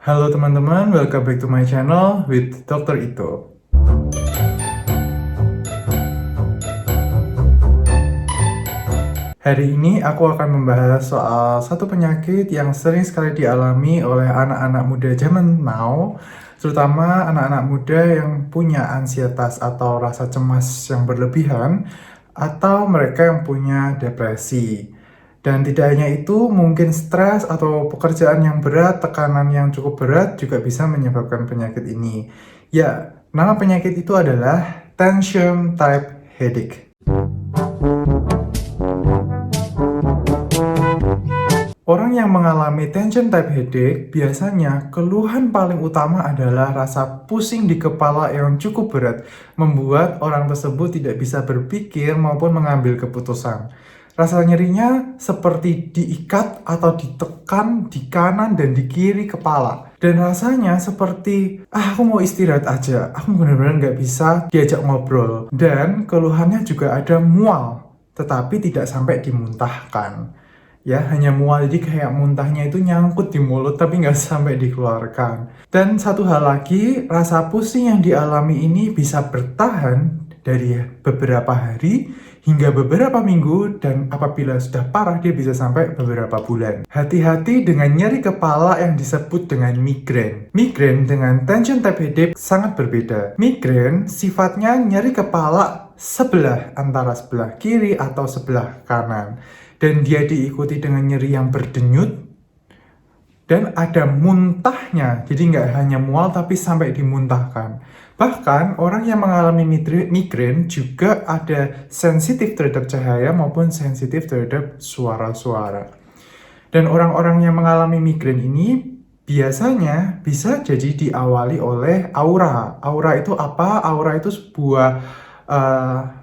Halo teman-teman, welcome back to my channel with Dr. Ito. Hari ini aku akan membahas soal satu penyakit yang sering sekali dialami oleh anak-anak muda zaman now, terutama anak-anak muda yang punya ansietas atau rasa cemas yang berlebihan, atau mereka yang punya depresi. Dan tidak hanya itu, mungkin stres atau pekerjaan yang berat, tekanan yang cukup berat juga bisa menyebabkan penyakit ini. Ya, nama penyakit itu adalah tension type headache. Orang yang mengalami tension type headache biasanya keluhan paling utama adalah rasa pusing di kepala yang cukup berat, membuat orang tersebut tidak bisa berpikir maupun mengambil keputusan. Rasa nyerinya seperti diikat atau ditekan di kanan dan di kiri kepala. Dan rasanya seperti, aku mau istirahat aja, aku benar-benar nggak bisa diajak ngobrol. Dan keluhannya juga ada mual, tetapi tidak sampai dimuntahkan. Ya, hanya mual, jadi kayak muntahnya itu nyangkut di mulut tapi nggak sampai dikeluarkan. Dan satu hal lagi, rasa pusing yang dialami ini bisa bertahan dari beberapa hari hingga beberapa minggu, dan apabila sudah parah dia bisa sampai beberapa bulan. Hati-hati dengan nyeri kepala yang disebut dengan migrain. Migrain dengan tension type headache sangat berbeda. Migrain sifatnya nyeri kepala sebelah, antara sebelah kiri atau sebelah kanan. Dan dia diikuti dengan nyeri yang berdenyut, dan ada muntahnya, jadi nggak hanya mual tapi sampai dimuntahkan. Bahkan orang yang mengalami migrain juga ada sensitif terhadap cahaya maupun sensitif terhadap suara-suara. Dan orang-orang yang mengalami migrain ini biasanya bisa jadi diawali oleh aura. Aura itu apa? Aura itu sebuah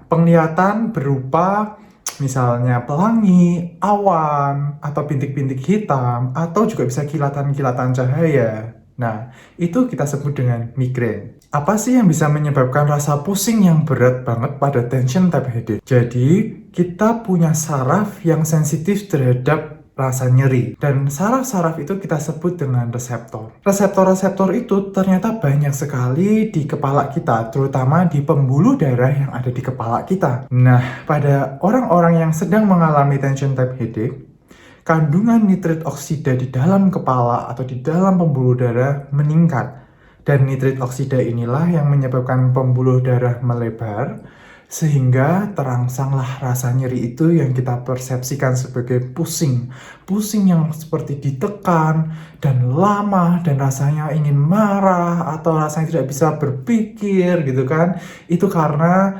penglihatan berupa misalnya pelangi, awan, atau bintik-bintik hitam, atau juga bisa kilatan-kilatan cahaya. Nah, itu kita sebut dengan migrain. Apa sih yang bisa menyebabkan rasa pusing yang berat banget pada tension type headache? Jadi, kita punya saraf yang sensitif terhadap rasa nyeri. Dan saraf-saraf itu kita sebut dengan reseptor. Reseptor-reseptor itu ternyata banyak sekali di kepala kita, terutama di pembuluh darah yang ada di kepala kita. Nah, pada orang-orang yang sedang mengalami tension type headache, kandungan nitrit oksida di dalam kepala atau di dalam pembuluh darah meningkat. Dan nitrit oksida inilah yang menyebabkan pembuluh darah melebar, sehingga terangsanglah rasa nyeri itu yang kita persepsikan sebagai pusing. Pusing yang seperti ditekan dan lama, dan rasanya ingin marah atau rasanya tidak bisa berpikir gitu kan. Itu karena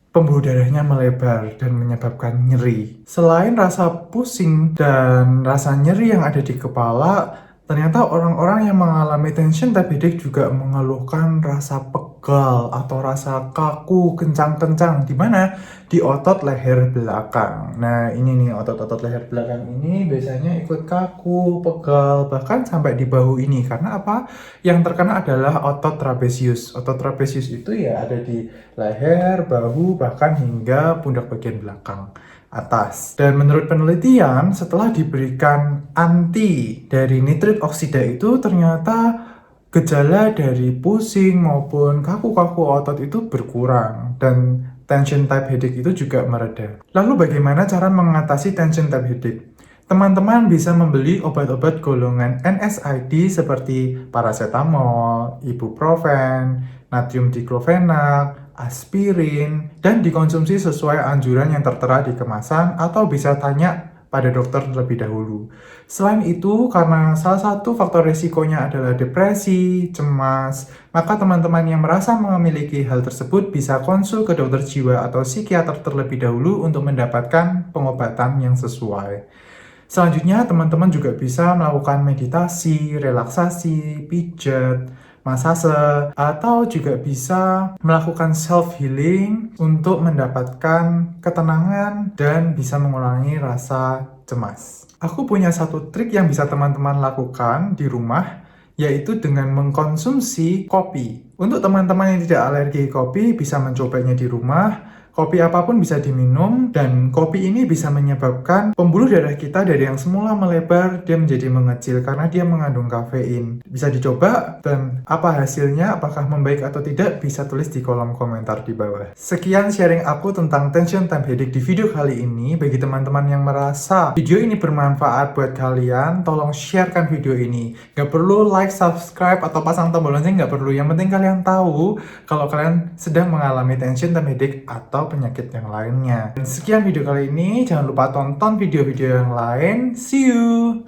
pembuluh darahnya melebar dan menyebabkan nyeri. Selain rasa pusing dan rasa nyeri yang ada di kepala, ternyata orang-orang yang mengalami tension type headache juga mengeluhkan rasa pegal atau rasa kaku kencang-kencang di mana? Di otot leher belakang. Nah, ini nih otot-otot leher belakang ini biasanya ikut kaku, pegal, bahkan sampai di bahu ini. Karena apa? Yang terkena adalah otot trapesius. Otot trapesius itu ya ada di leher, bahu, bahkan hingga pundak bagian belakang atas. Dan menurut penelitian, setelah diberikan anti dari nitrit oksida itu, ternyata gejala dari pusing maupun kaku-kaku otot itu berkurang, dan tension type headache itu juga mereda. Lalu bagaimana cara mengatasi tension type headache? Teman-teman bisa membeli obat-obat golongan NSAID seperti paracetamol, ibuprofen, natrium diklofenak, aspirin, dan dikonsumsi sesuai anjuran yang tertera di kemasan, atau bisa tanya pada dokter terlebih dahulu. Selain itu, karena salah satu faktor risikonya adalah depresi, cemas, maka teman-teman yang merasa memiliki hal tersebut bisa konsul ke dokter jiwa atau psikiater terlebih dahulu untuk mendapatkan pengobatan yang sesuai. Selanjutnya, teman-teman juga bisa melakukan meditasi, relaksasi, pijat, masase, atau juga bisa melakukan self-healing untuk mendapatkan ketenangan dan bisa mengurangi rasa cemas. Aku punya satu trik yang bisa teman-teman lakukan di rumah, yaitu dengan mengkonsumsi kopi. Untuk teman-teman yang tidak alergi kopi, bisa mencobanya di rumah. Kopi apapun bisa diminum, dan kopi ini bisa menyebabkan pembuluh darah kita dari yang semula melebar, dia menjadi mengecil karena dia mengandung kafein. Bisa dicoba, dan apa hasilnya, apakah membaik atau tidak, bisa tulis di kolom komentar di bawah. Sekian sharing aku tentang Tension Time Headache di video kali ini. Bagi teman-teman yang merasa video ini bermanfaat buat kalian, tolong sharekan video ini. Gak perlu like, subscribe, atau pasang tombol lonceng, gak perlu. Yang penting kalian tahu kalau kalian sedang mengalami tension time headache atau penyakit yang lainnya. Dan sekian video kali ini, jangan lupa tonton video-video yang lain. See you!